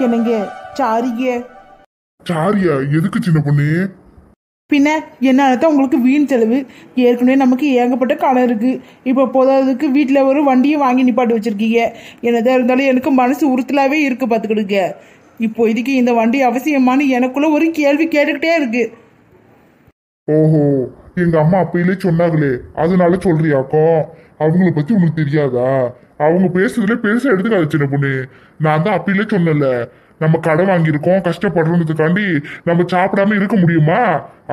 என்னங்க சாரிங்க. சாரியா? எதுக்கு சின்ன பொண்ணு? பின்ன என்னால தான் உங்களுக்கு வீண் செலவு. ஏற்கனவே நமக்கு ஏகப்பட்ட கடன் இருக்கு. இப்போ போதாததுக்கு வீட்டில் ஒரு வண்டியும் வாங்கி நிப்பாட்டி வச்சிருக்கீங்க. என்னதான் இருந்தாலும் எனக்கு மனசு உறுத்தலாவே இருக்கு பார்த்துக்கிடுங்க. இப்போ இதுக்கு இந்த வண்டி அவசியமானு எனக்குள்ள ஒரு கேள்வி கேட்டுக்கிட்டே இருக்கு. ஓஹோ, எங்க அம்மா அப்பயிலே சொன்னாங்களே அதனால சொல்றியாக்கோ? அவங்கள பத்தி உனக்கு தெரியாதா? அவங்க பேசுறதுல பெருசா எடுத்துக்காத சின்ன பொண்ணு. நான் தான் அப்பயிலே சொன்னல, நம்ம கடை வாங்கியிருக்கோம் கஷ்டப்படுறதுக்காண்டி நம்ம சாப்பிடாம இருக்க முடியுமா?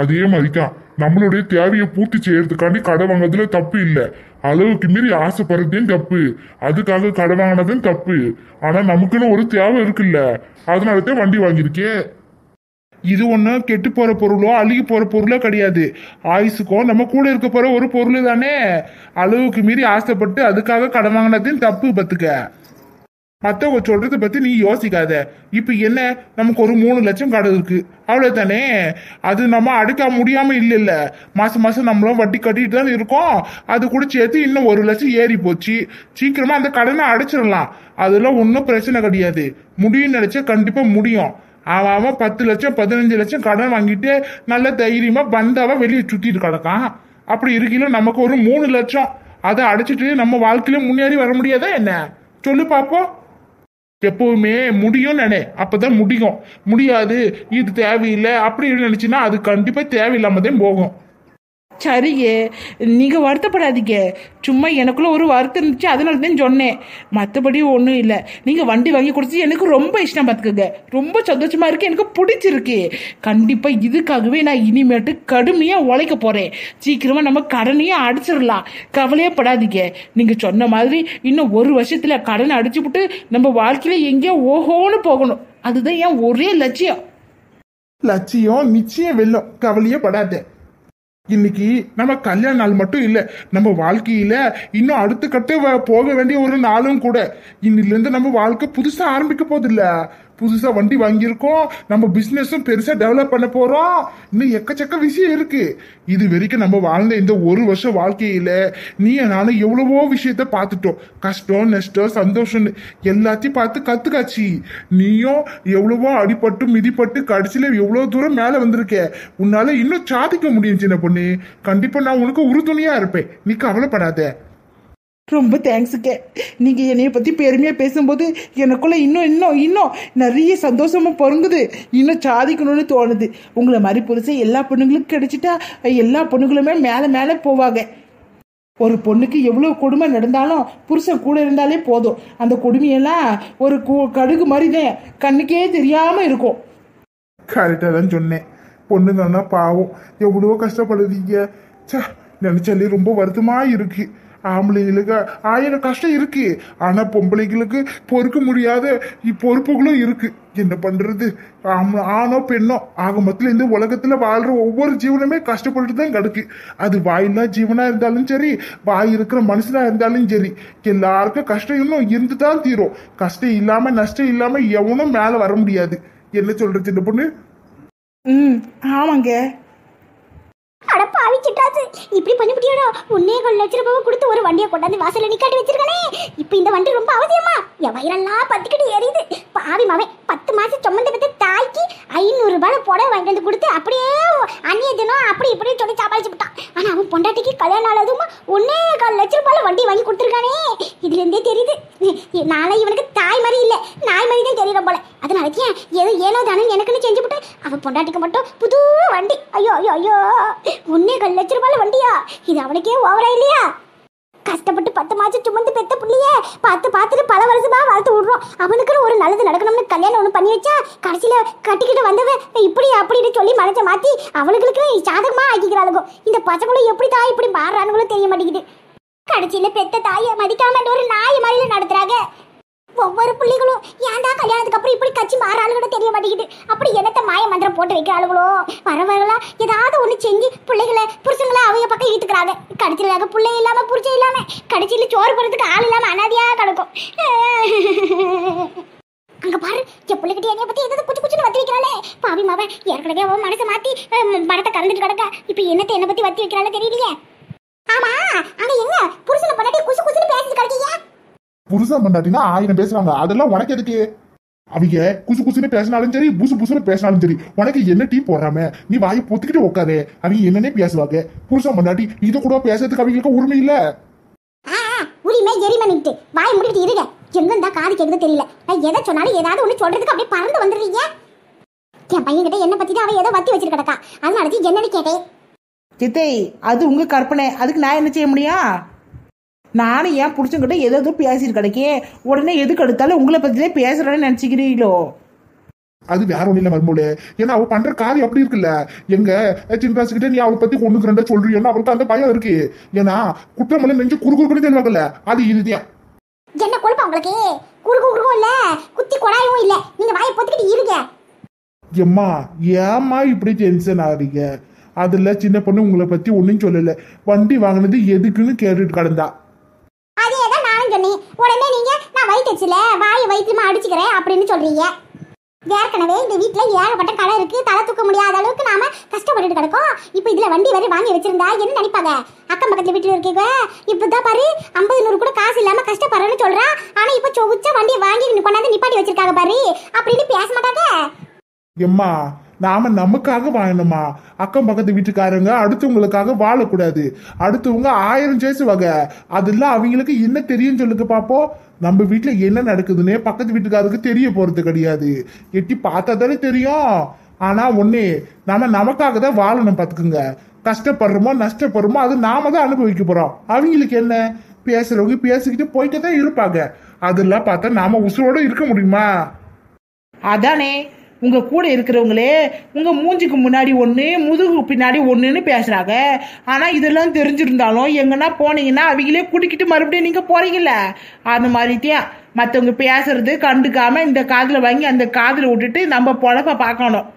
அதே மாதிரிதான் நம்மளுடைய தேவையை பூர்த்தி செய்யறதுக்காண்டி கடை வாங்குறதுல தப்பு இல்லை. அளவுக்கு மீறி ஆசைப்படுறதும் தப்பு, அதுக்காக கடை வாங்கினதும் தப்பு. ஆனா நமக்குன்னு ஒரு தேவை இருக்குல்ல, அதனாலதான் வண்டி வாங்கியிருக்கேன். இது ஒன்றும் கெட்டு போற பொருளோ அழுகி போற பொருளோ கிடையாது. ஆயுசுக்கோ நம்ம கூட இருக்க போற ஒரு பொருள் தானே. அளவுக்கு மீறி ஆசைப்பட்டு அதுக்காக கடன் வாங்கினதையும் தப்பு பத்துக்க. மற்றவங்க சொல்றதை பத்தி நீ யோசிக்காத. இப்ப என்ன, நமக்கு ஒரு 3 லட்சம் கடன் இருக்கு, அவ்வளவுதானே. அது நம்ம அடைக்க முடியாம இல்ல. மாசம் மாசம் நம்மளும் வட்டி கட்டிட்டு தான் இருக்கோம். அது கூட சேர்த்து இன்னும் 1 லட்சம் ஏறி போச்சு. சீக்கிரமா அந்த கடனை அடைச்சிடலாம். அதெல்லாம் ஒன்றும் பிரச்சனை கிடையாது. முடியும் நினைச்சா கண்டிப்பா முடியும். அவன் 10 லட்சம் 15 லட்சம் கடன் வாங்கிட்டு நல்ல தைரியமா பந்தாவா வெளியே சுத்திட்டு கிடக்கான். அப்படி இருக்கையில நமக்கு ஒரு 3 லட்சம் அதை அடைச்சிட்டு நம்ம வாழ்க்கையில முன்னேறி வர முடியாதா என்ன? சொல்லு பாப்போம். எப்பவுமே முடியும் நினை, அப்பதான் முடியும். முடியாது இது தேவையில்லை அப்படின்னு நினைச்சுன்னா அது கண்டிப்பா தேவையில்லாம தான் போகும். சரிங்க, நீங்கள் வருத்தப்படாதீங்க. சும்மா எனக்குள்ள ஒரு வருத்தம் இருந்துச்சு, அதனால தான் சொன்னேன். மற்றபடி ஒன்றும் இல்லை. நீங்கள் வண்டி வாங்கி கொடுத்து எனக்கு ரொம்ப இஷ்டம் பார்த்துக்கோங்க. ரொம்ப சந்தோஷமா இருக்கு, எனக்கு பிடிச்சிருக்கு. கண்டிப்பாக இதுக்காகவே நான் இனிமேட்டு கடுமையாக உழைக்க போகிறேன். சீக்கிரமாக நம்ம கடனையும் அடிச்சிடலாம். கவலையே படாதீங்க. நீங்கள் சொன்ன மாதிரி இன்னும் 1 வருஷத்தில் கடனை அடிச்சு விட்டு நம்ம வாழ்க்கையில் எங்கேயோ ஓஹோன்னு போகணும். அதுதான் என் ஒரே லட்சியம். லட்சியம் நிச்சயம் வெல்லும், கவலையே படாத. இன்னைக்கு நம்ம கல்யாண நாள் மட்டும் இல்ல, நம்ம வாழ்க்கையில இன்னும் அடுத்த கட்ட போக வேண்டிய ஒரு நாளும் கூட. இன்னில இருந்து நம்ம வாழ்க்கை புதுசா ஆரம்பிக்க போகுது இல்ல. புதுசா வண்டி வாங்கியிருக்கோம், நம்ம பிசினஸும் பெருசா டெவலப் பண்ண போறோம். இன்னும் எக்கச்சக்க விஷயம் இருக்கு. இது வரைக்கும் நம்ம வாழ்ந்த இந்த 1 வருஷம் வாழ்க்கையில நீ நானும் எவ்வளவோ விஷயத்த பார்த்துட்டோம். கஷ்டம் நஷ்டம் சந்தோஷம் எல்லாத்தையும் பார்த்து கத்துக்காச்சு. நீயும் எவ்வளவோ அடிபட்டு மிதிப்பட்டு கடைசியில எவ்வளவு தூரம் மேல வந்திருக்க. உன்னால இன்னும் சாதிக்க முடியும் சின்ன பொண்ணு. கண்டிப்பா நான் உனக்கு உறுதுணையா இருப்பேன், நீ கவலைப்படாத. ரொம்ப தேங்க்ஸுங்க. நீங்கள் என்னைய பற்றி பெருமையாக பேசும்போது எனக்குள்ள இன்னும் இன்னும் இன்னும் நிறைய சந்தோஷமாக பொருங்குது. இன்னும் சாதிக்கணும்னு தோணுது. உங்களை மாதிரி புதுசாக எல்லா பொண்ணுங்களுக்கும் கிடைச்சிட்டா எல்லா பொண்ணுங்களுமே மேலே மேலே போவாங்க. ஒரு பொண்ணுக்கு எவ்வளோ கொடுமை நடந்தாலும் புருஷன் கூட இருந்தாலே போதும். அந்த கொடுமையெல்லாம் ஒரு கடுகு மாதிரி தான் கண்ணுக்கே தெரியாமல் இருக்கும். கரெக்டாக தான் சொன்னேன். பொண்ணுங்கன்னா பாவம் எவ்வளவோ கஷ்டப்படுறீங்க. நினைச்சாலே ரொம்ப வருத்தமா இருக்கு. ஆம்பளைங்களுக்கு 1000 கஷ்டம் இருக்கு, ஆனா பொம்பளைங்களுக்கு பொறுக்க முடியாத பொறுப்புகளும் இருக்கு. என்ன பண்றது? ஆணோ பெண்ணோ ஆக மொத்தத்துல இந்த உலகத்துல வாழ்ற ஒவ்வொரு ஜீவனுமே கஷ்டப்பட்டு தான் கிடக்கு. அது வாயில்லா ஜீவனா இருந்தாலும் சரி, வாய் இருக்கிற மனுஷனா இருந்தாலும் சரி, எல்லாருக்கும் கஷ்டம் இன்னும் இருந்துதான் தீரும். கஷ்டம் இல்லாம நஷ்டம் இல்லாம எவனும் மேல வர முடியாது. என்ன சொல்ற சின்ன பொண்ணு? ஆமாங்க. அட பாவி சிட்டாச்சு, இப்படி பண்ணிவிட்டியாடா? 1.25 லட்சம் ரூபாய் கொடுத்து ஒரு வண்டியை கொண்டாந்து வாசல்ல நிக்காட்டி வச்சிருக்கானே. இப்போ இந்த வண்டி ரொம்ப அவசியமா? என் வயிறெல்லாம் பத்திக்கிட்டு எரியுது. பாவி மாவன் 10 மாசம் சுமந்து பெற்ற தாய்க்கு 500 ரூபாய் புடவை வாங்கிட்டு வந்து கொடுத்து அப்படியே அந்நிய தினம் அப்படி இப்படி சொல்லி சமாளிச்சு விட்டான். ஆனா அவன் பொண்டாட்டிக்கு கல்யாணம் ஆனதுமா 1.25 லட்சம் ரூபாய் வண்டி வாங்கி கொடுத்துருக்கானே. இதுல இருந்தே தெரியுது நாளை இவனுக்கு தாய் மாதிரி இல்ல நாய் மாதிரி தான் தெரியற போல. அதனால ஏதோ ஏனோ தானே எனக்குன்னு செஞ்சு விட்டு அவன் பொண்டாட்டிக்கு மட்டும் புது வண்டி. ஐயோ ஐயோ ஐயோ, 1.25 லட்சம் ரூபாய் வண்டியா? இது அவனுக்கே ஓவரா இல்லையா? கஷ்டப்பட்டு 10 மாசம் சுமந்து பெத்த புள்ளையே பார்த்துட்டு பல வருஷமா வளர்த்து விடுறோம். அவனுக்குன்னு ஒரு நல்லது நடக்கணும்னு கல்யாணம் ஒன்று பண்ணி வச்சா கடைசியில கட்டிக்கிட்டு வந்தவன் இப்படி அப்படின்னு சொல்லி மனசை மாத்தி அவனுங்களுக்கு சாதகமா ஆக்கிக்கிறாளுங்க. இந்த பசங்களும் எப்படி தாய் இப்படி மாறுறானுங்களும் தெரிய மாட்டேங்குது. கடைசியில பெத்த தாயை மதிக்காம ஒரு நாய் மாதிரில நடத்துறாங்க. ஒவ்வொரு பிள்ளைகளும் ஏன்டா கல்யாணத்துக்கு அப்புறம் இப்படி கட்சி மாறாளுகளோ தெரிய மாட்டேங்குது. அப்படி என்னத்த மாய மந்திரம் போட்டு வைக்கிறாளுகளோ. வரவர்களா ஏதாவது ஒண்ணு செஞ்சு பிள்ளைகளை புருஷங்களை அவங்க பக்கம் ஈத்துக்கிறாங்க. கடைசியில பிள்ளை இல்லாம புருஷன் இல்லாம கடைசியில சோறு போறதுக்கு ஆள் இல்லாம அனாதியா கிடக்கும். அங்க பாரு, என் பிள்ளைகிட்ட என்னைய பத்தி ஏதாவது குச்சு குச்சுன்னு வத்தி வைக்கிறாளே. பாவி மாவன் ஏற்கனவே அவன் மனசை மாத்தி மரத்தை கறந்துட்டு கிடக்க. இப்ப என்னத்தை என்ன பத்தி வத்தி வைக்கிறாள் தெரியலையே. ஆமா, அங்க எங்க புருஷனை பண்ணாட்டி குசு குசுன்னு பேசிட்டு கிடக்கீங்க? புருஷன் பண்ணாட்டினா 1000 பேசுவாங்க, அதெல்லாம் உனக்கு எதுக்கு? அவங்க குசு குசுன்னு பேசினாலும் சரி புசு புசுன்னு பேசினாலும் சரி உனக்கு என்ன டீ போடுறாம நீ வாயை பொத்துக்கிட்டு உட்காரு. அவங்க என்னன்னே பேசுவாங்க. புருஷன் முன்னாடி இது கூட பேசுறதுக்கு அவங்களுக்கு உரிமை இல்ல. உரிமை எரிமணிட்டு வாய் முடிக்கிட்டு இருங்க. எங்க இருந்தா காது கேட்குது தெரியல. நான் எதை சொன்னாலும் ஏதாவது ஒண்ணு சொல்றதுக்கு அப்படியே பறந்து வந்துடுறீங்க. என் பையன் கிட்ட என்ன பத்தி அவ ஏதோ வத்தி வச்சிருக்கடக்கா, அதனால என்னன்னு கேட்டேன். சித்தை அது உங்க கற்பனை, அதுக்கு நான் என்ன செய்ய முடியும்? நானும் ஏன் புடிச்சுக்கிட்ட ஏதோ பேசிட்டு கிடைக்கேன், உடனே எதுக்கு எடுத்தாலும் உங்களை பத்தியே பேசுறேன்னு நினைச்சுக்கிறீங்களோ? அது வேற ஒண்ணு இல்ல மர்மூல. ஏன்னா அவ பண்ற காரியம் அப்படி இருக்குல்ல. எங்க சின்ராசு கிட்ட நீ அவளை பத்தி ஒண்ணுக்கு ரெண்டா சொல்றீங்கன்னா அவளுக்கு அந்த பயம் இருக்கு. ஏன்னா குற்றமெல்லாம் நெஞ்சு குறுக்குன்னு சொல்லுவாங்கல்ல, அது இதுதான். என்ன கொழுப்பா உங்களுக்கு? குறுக்கும் இல்ல, குத்தி கொடாயும் இல்ல, நீங்க வாயை பொத்திக்கிட்டு இருங்க. எம்மா ஏமா இப்படி டென்ஷன் ஆகுறீங்க? அதுல சின்ன பொண்ணு உங்களை பத்தி ஒன்னும் சொல்லல. வண்டி வாங்கினது எதுக்குன்னு கேட்டுட்டு கிடந்தா. அதேதான் நானும் சொன்னேன். உடனே நீங்க நான் வயிற்றுல வாயை வயிற்றுமா அடிச்சுக்கிறேன் அப்படின்னு சொல்றீங்க. ஏற்கனவே இந்த வீட்டுல ஏகப்பட்ட கடை இருக்கு, தலை தூக்க முடியாத அளவுக்கு நாம கஷ்டப்பட்டுட்டு கிடக்கோம். இப்ப இதுல வண்டி வரை வாங்கி வச்சிருந்தா என்ன நினைப்பாங்க? அக்கம் பக்கத்துல வீட்டுல இருக்கீங்க இப்பதான் பாரு 50-100 கூட காசு இல்லாம கஷ்டப்படுறேன்னு சொல்றா. ஆனா இப்ப சொகுச்சா வண்டியை வாங்கி கொண்டாந்து நிப்பாட்டி வச்சிருக்காங்க பாரு, அப்படின்னு பேச மாட்டாங்க. எம்மா நாம நமக்காக வாழணுமா? அக்கம் பக்கத்து வீட்டுக்காரங்க அடுத்தவங்களுக்காக வாழக்கூடாது. அடுத்தவங்க 1000 பேசுவாங்க. அதெல்லாம் அவங்களுக்கு என்ன தெரியும் சொல்லுங்க பாப்போம். நம்ம வீட்டுல என்ன நடக்குதுன்னு பக்கத்து வீட்டுக்காரருக்கு தெரிய போறது கிடையாது. எட்டி பார்த்தா தானே தெரியும். ஆனா ஒண்ணு நாம நமக்காக தான் வாழணும் பாத்துக்குங்க. கஷ்டப்படுறோமோ நஷ்டப்படுறோமோ அது நாம தான் அனுபவிக்க போறோம். அவங்களுக்கு என்ன? பேசுறவங்க பேசிக்கிட்டு போயிட்டு தான் இருப்பாங்க. அதெல்லாம் பார்த்தா நாம உசுரோட இருக்க முடியுமா? அதானே உங்க கூட இருக்கிறவங்களே உங்க மூஞ்சிக்கு முன்னாடி ஒண்ணு முதுகு பின்னாடி ஒண்ணுன்னு பேசுறாங்க. ஆனா இதெல்லாம் தெரிஞ்சிருந்தாலும் எங்கன்னா போனீங்கன்னா அவங்களே குடிக்கிட்டு மறுபடியும் நீங்க போறீங்கல்ல, அந்த மாதிரிதான் மற்றவங்க பேசுறது கண்டுக்காம இந்த காதுல வாங்கி அந்த காதுல விட்டுட்டு நம்ம பொழப்ப பார்க்கணும்.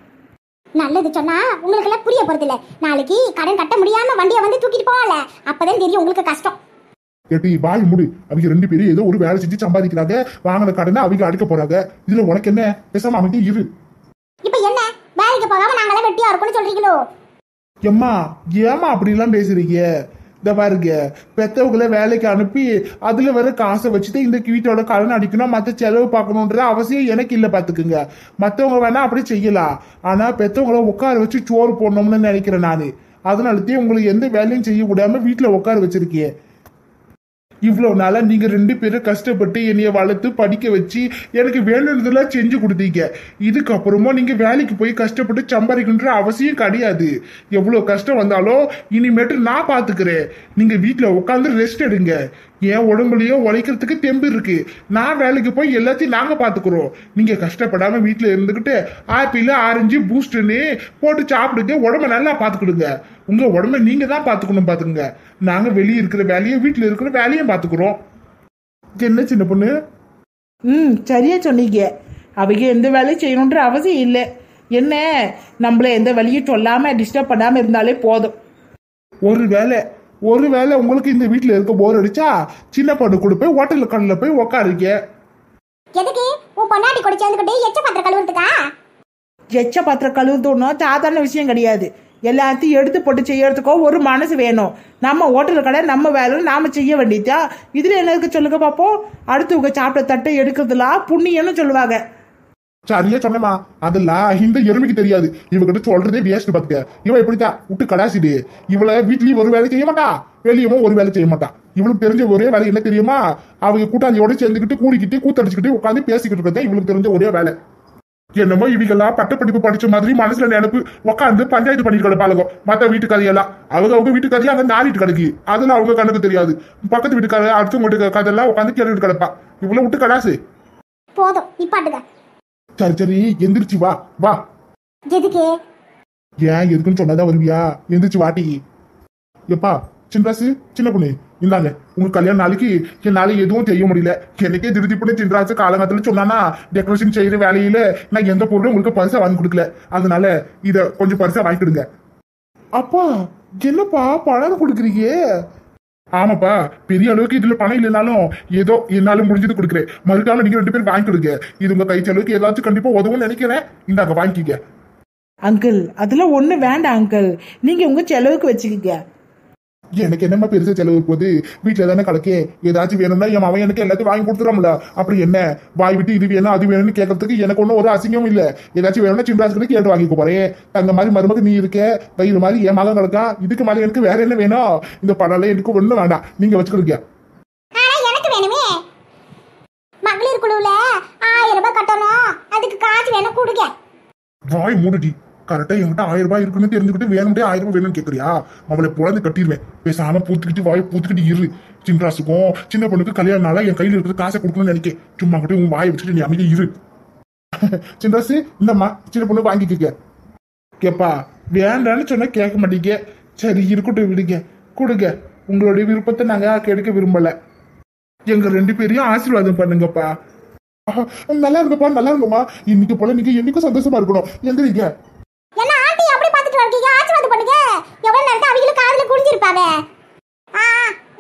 நல்லது சொன்னா உங்களுக்கு எல்லாம் புரிய போறது இல்ல. நாளைக்கு கடன் கட்ட முடியாம வண்டியை வந்து தூக்கிட்டு போவாங்கல்ல, அப்பதான் தெரியும் உங்களுக்கு கஷ்டம். கேட்டி வாய் முடி. அவங்க 2 பேரும் ஏதோ ஒரு வேலை செஞ்சு சம்பாதிக்கிறாங்க. வாங்கின கடனை அவங்க அடிக்க போறாங்க. இதுல உனக்கு என்ன? பேசாம அமைதி இரு. இப்ப என்ன வேலைக்கு போகாம நாங்களே வெட்டியா இருக்கும்னு சொல்றீங்களோ? எம்மா ஏமா அப்படி எல்லாம் பேசுறீங்க? இந்த பாருங்க, பெத்தவங்களை வேலைக்கு அனுப்பி அதுல வர காசை வச்சுட்டு இந்த வீட்டோட கடன் அடிக்கணும், மத்த செலவு பார்க்கணும்ன்ற அவசியம் எனக்கு இல்ல பாத்துக்குங்க. மத்தவங்க வேணா அப்படி செய்யலாம். ஆனா பெத்தவங்களை உட்கார வச்சு சோறு போடணும்னு நினைக்கிறேன் நானு. அதனாலதான் உங்களுக்கு எந்த வேலையும் செய்ய விடாம வீட்டுல உட்கார வச்சிருக்கேன். இவ்வளவு நாளா நீங்க 2 பேரும் கஷ்டப்பட்டு என்னைய வளர்த்து படிக்க வச்சு எனக்கு வேணுன்றதெல்லாம் செஞ்சு கொடுத்தீங்க. இதுக்கப்புறமா நீங்க வேலைக்கு போய் கஷ்டப்பட்டு சம்பாதிக்கணுன்ற அவசியம் கிடையாது. எவ்வளவு கஷ்டம் வந்தாலும் இனிமேட்டு நான் பாத்துக்கிறேன். நீங்க வீட்டுல உட்காந்து ரெஸ்ட் எடுங்க. என் உடம்புலயோ உழைக்கிறதுக்கு தெம்பு இருக்கு. நான் வேலைக்கு போய் எல்லாத்தையும் நாங்க பாத்துக்கிறோம். நீங்க கஷ்டப்படாம வீட்டுல இருந்துகிட்டு ஆப்பிள் ஆரஞ்சு பூஸ்ட்னு போட்டு சாப்பிடுங்க. உடம்ப நல்லா பாத்துக்கிடுங்க. உங்க உடம்ப நீங்க தான் பாத்துக்கணும் பாத்துக்குங்க. நாங்க வெளியே இருக்கிற வேலையும் வீட்டுல இருக்கிற வேலையும் பாத்துக்கிறோம். என்ன சின்ன பொண்ணு? சரியா சொன்னீங்க. அவங்க எந்த வேலையும் செய்யணுன்ற அவசியம் இல்லை. என்ன நம்மள எந்த வழியும் சொல்லாம டிஸ்டர்ப் பண்ணாம இருந்தாலே போதும். ஒருவேளை உங்களுக்கு இந்த வீட்டுல இருக்க போர் அடிச்சா சின்ன பொண்ணு கூட போய் ஹோட்டல்ல கடையில போய் உக்காருங்க. எதுக்கு உன் பொண்டாட்டி கூட சேர்ந்துக்கிட்டு எச்ச பாத்திரம் கழுவுறதுக்கா? எச்ச பாத்திரம் கழுவுறது ஒன்றும் சாதாரண விஷயம் கிடையாது. எல்லாத்தையும் எடுத்து போட்டு செய்யறதுக்கோ ஒரு மனசு வேணும். நம்ம ஹோட்டல் கடை நம்ம வேலை நாம செய்ய வேண்டியதா. இதுல என்ன இருக்கு சொல்லுங்க பாப்போம். அடுத்தவங்க சாப்பிட்ட தட்டை எடுக்கிறதுலாம் புண்ணியம்னு சொல்லுவாங்க. சரியா சொன்னமா. அதெல்லாம் இந்த எருமைக்கு தெரியாது. இவகிட்ட சொல்றதே வேஸ்ட் பாத்துக்க. இவ எப்படித்தான் விட்டு கடாசிடு. இவளை வீட்லயும் ஒரு வேலை செய்ய மாட்டா, வெளியவும் ஒரு வேலை செய்ய மாட்டா. இவளுக்கு தெரிஞ்ச ஒரே வேலை என்ன தெரியுமா? அவங்க கூட்டாளியோட சேர்ந்துக்கிட்டு கூடிக்கிட்டு கூத்தடிச்சுக்கிட்டு உட்காந்து பேசிக்கிட்டு இருக்கதான் இவளுக்கு தெரிஞ்ச ஒரே வேலை. என்னமோ இவங்கெல்லாம் பட்டப்படிப்பு படிச்ச மாதிரி மனசுல நினைப்பு உட்காந்து பஞ்சாயத்து பண்ணிட்டு கிடப்பாளுங்க. மத்த வீட்டுக்கதையெல்லாம் அவங்க வீட்டுக்கதையா அங்க நாரிட்டு கிடக்கு. அதெல்லாம் அவங்க கணக்கு தெரியாது. பக்கத்து வீட்டுக்கார அடுத்த வீட்டு கதையெல்லாம் உட்காந்து கேட்டுட்டு கிடப்பா. இவ்வளவு விட்டு கடாசு போதும் நிப்பாட்டுங்க. சரி எந்திரிச்சு வா வா. எதுக்கு? ஏன் எதுக்குன்னு சொன்னதான் வருவியா? எந்திரிச்சு வாட்டி. எப்பா சின்ராசு சின்ன பொண்ணு இந்தாங்க உங்க கல்யாண நாளைக்கு என்னால எதுவும் செய்ய முடியல. எனக்கே திருத்தி பண்ணி சின்ராசு காலங்காலத்துல சொன்னானா டெக்கரேஷன் செய்யற வேலையில நான் எந்த பொருளும் உங்களுக்கு பரிசா வாங்கி கொடுக்கல. அதனால இத கொஞ்சம் பரிசா வாங்கிடுங்க. அப்பா என்னப்பா பணம் கொடுக்குறீங்க? ஆமாப்பா, பெரிய அளவுக்கு இதுல பணம் இல்லைனாலும் ஏதோ என்னால முடிஞ்சது கொடுக்குறேன். மறுக்காம நீங்க 2 பேரும் வாங்கி கொடுங்க. இது உங்க கை செலவுக்கு ஏதாச்சும் கண்டிப்பா உதவும் நினைக்கிறேன். இந்தாங்க வாங்கிக்க. அங்கிள் அதெல்லாம் ஒண்ணு வேண்டாம் அங்கிள், நீங்க உங்க செலவுக்கு வச்சுக்கீங்க. எனக்கு என்னமா பெருசா செலவு போகுது, வீட்டுல தானே கிடக்கே. ஏதாச்சும் வேணும்னா என் அவன் எனக்கு எல்லாத்தையும் வாங்கி கொடுத்துறாமல. அப்படி என்ன வாய் விட்டு இது வேணும் அது வேணும்னு கேட்கறதுக்கு எனக்கு ஒன்றும் ஒரு அசிங்கமும் இல்ல. ஏதாச்சும் வேணும்னா சின்ராசுக்கு கேட்டு வாங்கிக்க போறேன். தங்க மாதிரி மருமக நீ இருக்க, வயிறு மாதிரி என் மகன் கிடக்கா. இதுக்கு மேலே எனக்கு வேற என்ன வேணும்? இந்த பணம் எனக்கு ஒன்றும் வேண்டாம், நீங்க வச்சுக்கிடுங்க. எனக்கு வேணுமே, மகளிர் குழுவுல 1000 ரூபாய் கட்டணும், அதுக்கு காசு வேணும் கொடுங்க. வாய் மூடுடி. கரெக்டா என்கிட்ட 1000 ரூபாய் இருக்குன்னு தெரிஞ்சுக்கிட்டு வேணும்டே 1000 ரூபாய் வேணும்னு கேட்கறியா? அவளை பொழந்து கட்டிடுவேன். பேசாம பூத்துக்கிட்டு வாயை பூத்துக்கிட்டு இரு. சின்ராசுக்கும் சின்ன பொண்ணுக்கு கல்யாணம் நாளா என் கையில இருக்கிற காசை கொடுக்கணும்னு நினைக்க. சும்மா கிட்ட உன் வாயை வச்சுட்டு நீ அமைதி இரு. சின்ராசு இந்தம்மா சின்ன பொண்ணு வாங்கிக்க. கேப்பா வேண்டான்னு சொன்னா கேட்க மாட்டீங்க. சரி இருக்கட்டும் விடுங்க, கொடுங்க. உங்களுடைய விருப்பத்தை நாங்க கெடுக்க விரும்பல. எங்க 2 பேரையும் ஆசீர்வாதம் பண்ணுங்கப்பா. நல்லா இருங்கப்பா, நல்லா இருங்கம்மா. இன்னைக்கு போல நீங்க என்னைக்கும் சந்தோஷமா இருக்கணும். எந்திரிங்க. என்ன ஆண்டி அப்படி பார்த்துட்டு இருக்கீங்க? ஆசீர்வாதம் பண்ணுங்க. எவ்வளவு நேரம் அவங்களுக்கு காதுல குடிஞ்சிருப்பாங்க.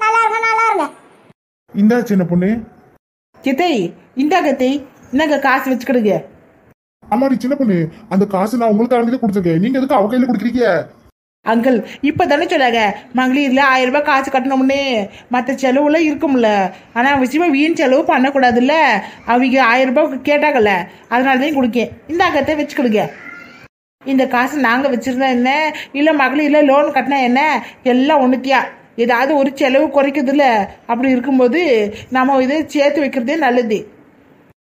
நல்லா இருங்க, நல்லா இருங்க. இந்தா சின்ன பொண்ணு. சித்தை இந்தா கத்தை, இந்தாங்க காசு வச்சுக்கிடுங்க. அம்மாடி சின்ன பொண்ணு, அந்த காசு நான் உங்களுக்கு தான் கொடுத்துருக்கேன். நீங்க எதுக்கு அவ கையில கொடுக்குறீங்க? அங்கிள் இப்பதானே சொன்னாங்க மகளிர்ல 1000 ரூபாய் காசு கட்டணும்னு. மற்ற செலவுல இருக்கும்ல, ஆனா விஷயமா வீண் செலவு பண்ணக்கூடாதுல்ல. அவங்க 1000 ரூபாய் கேட்டாங்கல்ல, அதனாலதான் கொடுக்கேன். இந்த அகத்தை வச்சுக்கிடுங்க. இந்த காசு நாங்க வச்சிருந்தா என்ன, இல்ல மகளிர்ல லோன் கட்டினா என்ன, எல்லாம் ஒண்ணுத்தியா. ஏதாவது ஒரு செலவு குறைக்குது இல்ல, அப்படி இருக்கும்போது நம்ம இதை சேர்த்து வைக்கிறதே நல்லது.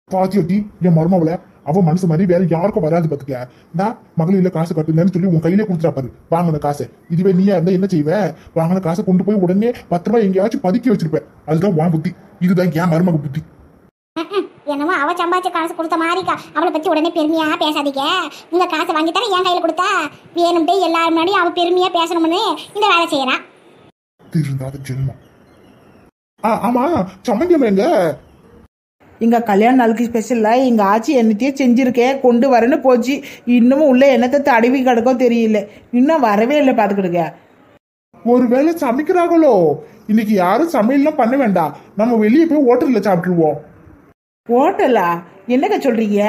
பாத்தியட்டி என் மருமவள அவ மனசு மாதிரி வேற யாருக்கும் வராது பாத்துக்க. நான் மகளிர்ல காசு கட்டுங்கன்னு சொல்லி உன் கையிலே கொடுத்துட்டா பாரு வாங்கின காசை. இதுவே நீயா இருந்தா என்ன செய்வ? வாங்கின காசை கொண்டு போய் உடனே பத்திரமா எங்கேயாச்சும் பதுக்கி வச்சிருப்பேன். அதுதான் உன் புத்தி, இதுதான் என் மருமக புத்தி. என்னமோ அவ சம்பாதிச்ச காசு கொடுத்த மாதிரிக்கா அவளை பத்தி உடனே பெருமையா பேசாதீங்க. உங்க காசை வாங்கி தர என் கையில கொடுத்தா வேணும்ட்டே எல்லாரும் முன்னாடியும் அவ பெருமையா பேசணும்னு இந்த வேலை செய்யறான். திருந்தாத ஜென்மம். ஆமா சம்மந்தியம் எங்க? எங்க கல்யாண நாளுக்கு ஸ்பெஷலா எங்க ஆச்சி என்னத்தையே செஞ்சிருக்கேன் கொண்டு வரேன்னு போச்சு. இன்னமும் உள்ள என்னத்தை தடவி கிடக்கும் தெரியல, இன்னும் வரவே இல்லை. பாத்துக்கிடுங்க. ஒருவேளை சமைக்கிறாங்களோ? இன்னைக்கு யாரும் சமையல்லாம் பண்ண வேண்டாம், நம்ம வெளியே போய் ஹோட்டல்ல சாப்பிட்டுருவோம். ஹோட்டலா? என்னங்க சொல்றீங்க?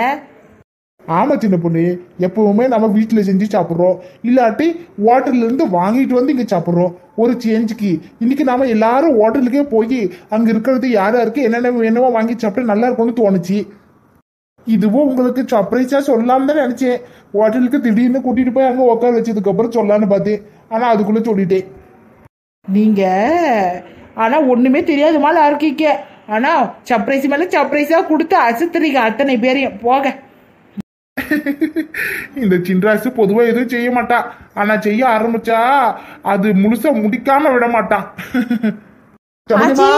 ஆமா சின்ன பொண்ணு, எப்பவுமே நம்ம வீட்டுல செஞ்சு சாப்பிடுறோம், இல்லாட்டி ஹோட்டல்ல இருந்து வாங்கிட்டு வந்து இங்க சாப்பிடுறோம். ஒரு சேஞ்சுக்கு இன்னைக்கு நாம எல்லாரும் ஹோட்டலுக்கே போய் அங்க இருக்கிறது யாருக்கு என்னென்ன வேணுமோ வாங்கி சாப்பிட்டு நல்லா இருக்கும்னு தோணுச்சு. இதுவும் உங்களுக்கு சர்ப்ரைஸா சொல்லலாம்னு தான் நினைச்சேன். ஹோட்டலுக்கு திடீர்னு கூட்டிட்டு போய் அங்க உட்கார வச்சதுக்கு அப்புறம் சொல்லலான்னு பார்த்தேன், ஆனா அதுக்குள்ள சொல்லிட்டேன். நீங்க ஆனா ஒண்ணுமே தெரியாது மாதிரி இருக்கீங்க. ஆனா சர்ப்ரைஸ் மேல சர்ப்ரைஸா கொடுத்து அசுத்துறீங்க அத்தனை பேரையும். போக இந்த சின்ராசு பொதுவா எதுவும் செய்ய மாட்டான், ஆனா செய்ய ஆரம்பிச்சா அது முழுசா முடிக்காம விட மாட்டான். ஆச்சி,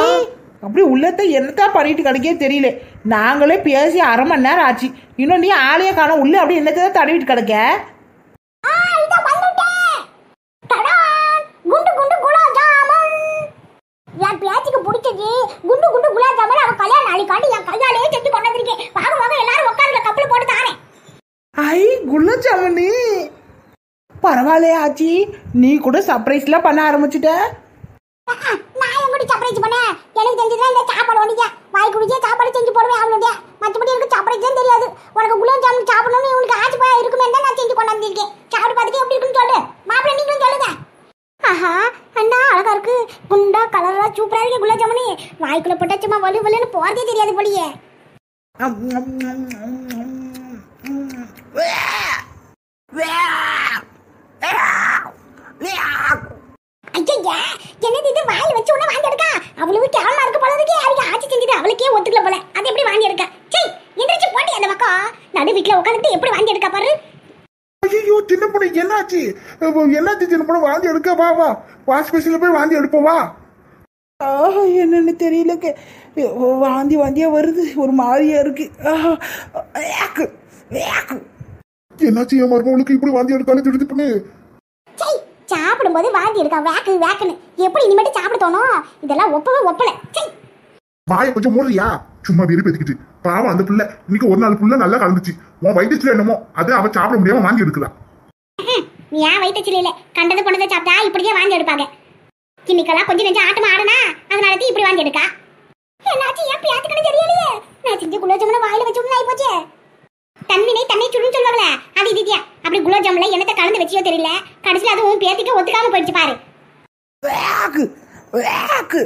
அப்படி உள்ளத்தை என்னத்தான் பண்ணிட்டு கிடைக்கே தெரியல. நாங்களே பேசி 1/2 மணி நேரம் ஆச்சு, இன்னும் நீ ஆளையே காணோம். உள்ள அப்படி என்னத்தான் தடவிட்டு கிடக்க? என் பேச்சுக்கு பிடிச்சது குண்டு குண்டு குலாப் ஜாமுன். அவன் கல்யாண நாளைக்காண்டி என் கையாலேயே செஞ்சு கொண்டு வந்திருக்கேன். வாங்க வாங்க எல்லாரும் உட்காருங்க, கப்பல் போட்டு தாரேன். ஐ குலாப் ஜாமுனு பரவாயில்லையே ஆச்சி, நீ கூட சர்ப்ரைஸ்லாம் பண்ண ஆரம்பிச்சுட்ட. நான் என் கூட சர்ப்ரைஸ் பண்ணேன். எனக்கு தெரிஞ்சதுலாம் இந்த சாப்பாடு ஒண்டியா வாய் குடிச்சே சாப்பாடு செஞ்சு போடுவேன் அவனுடைய. மற்றபடி எனக்கு சர்ப்ரைஸ் தான் தெரியாது. உனக்கு குலாப் ஜாமுன் சாப்பிடணும்னு உனக்கு ஆச்சு போய் இருக்குமே தான் நான் செஞ்சு கொண்டு வந்திருக்கேன். சாப்பிட்டு பார்த்துட்டு எப்படி இருக்குன்னு சொல்லு. மாப்பிள்ளை நீங்களும் சொல்லுங்க. ஆஹா அண்ணா அழகா இருக்கு, குண்டா கலரா சூப்பரா இருக்கு குலாப் ஜாமுனு. வாய்க்குள்ள போட்டா சும்மா வலு வலுன்னு போறதே தெரியாது போலியே. ஐயா என்னது இது வாயில வச்சு உடனே வாந்தி எடுக்கா? அவ்வளவு கேவலமா இருக்கு போல இருக்கே. அவங்க ஆட்சி செஞ்சுட்டு அவளுக்கே ஒத்துக்கல போல, அது எப்படி வாந்தி எடுக்க? சே எந்திரிச்சு போட்டி அந்த பக்கம் நடு வீட்டுல உட்காந்துட்டு எப்படி வாந்தி எடுக்க பாரு. ஐயோ சின்ன பொண்ணு என்னாச்சு? என்னாச்சு சின்ன பொண்ணு? வாந்தி எடுக்க வா வா, வாஷ் பேஷன்ல போய் வாந்தி எடுப்போம் வா. என்னன்னு தெரியல, வாந்தி வாந்தியா வருது, ஒரு மாதிரியா இருக்கு. என்னாச்சு என் மருமகளுக்கு இப்படி வாந்தி எடுக்கான்னு திடுத்து பண்ணு. சாப்பிடும்போது வாந்தி எடுக்கா வேக்கு வேக்குன்னு எப்படி இனிமேட்டு சாப்பிட தோணும்? இதெல்லாம் ஒப்பவே ஒப்பல. வாயை கொஞ்சம் மூடுறியா? சும்மா வெறி பேத்திக்கிட்டு. பாவம் அந்த பிள்ளை இன்னைக்கு ஒரு நாள் புள்ள நல்லா கலந்துச்சு. உன் வயிற்றுல என்னமோ அது அவ சாப்பிட முடியாம வாங்கி எடுக்கலாம். ஏன் வயிற்றுச்சில இல்ல, கண்டது கொண்டதை சாப்பிட்டா இப்படியே வாங்கி எடுப்பாங்க. இன்னைக்கெல்லாம் கொஞ்சம் நெஞ்சம் ஆட்டமா ஆடுனா அதனால இப்படி வாங்கி எடுக்கா. என்னாச்சு ஏன் பியாத்துக்கணும் தெரியலையே. நான் செஞ்ச குலாப் ஜாமுன் வாயில வச்சு விட்டு ஆகி போச்சே. தன்வினை தன்னை சுடுன்னு சொல்லுவாங்களே அது இதுதியா. அப்படி குலாப் ஜாமுன்ல என்னத்தை கலந்து வச்சியோ தெரியல, கடைசியில் அதுவும் பேத்திக்க ஒத்துக்காம போயிடுச்சு பாரு. Week week.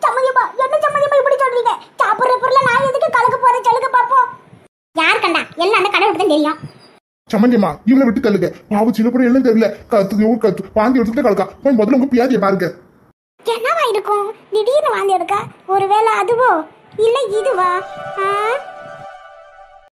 சம்மதியம்மா, என்ன சம்மதியம்மா இப்படி சொல்றீங்க? சாப்பிடுற பொருளை நான் எதுக்கு கலக்க போறேன் சொல்லுங்க பாப்போம். யார் கண்டா? எல்லாம் அந்த கடவுளுக்கு தான் தெரியும். சம்மந்தியம்மா இவளை விட்டு தள்ளுங்க. பாவு சின்ன பொண்ணு என்ன தெரியல, கத்து வாந்தி எடுத்துட்டு கலக்கா. முதல்ல உங்க பியாதியை பாருங்க. என்னவா இருக்கும் திடீர்னு வாந்தி எடுக்க? ஒருவேளை அதுவோ இல்ல இதுவா?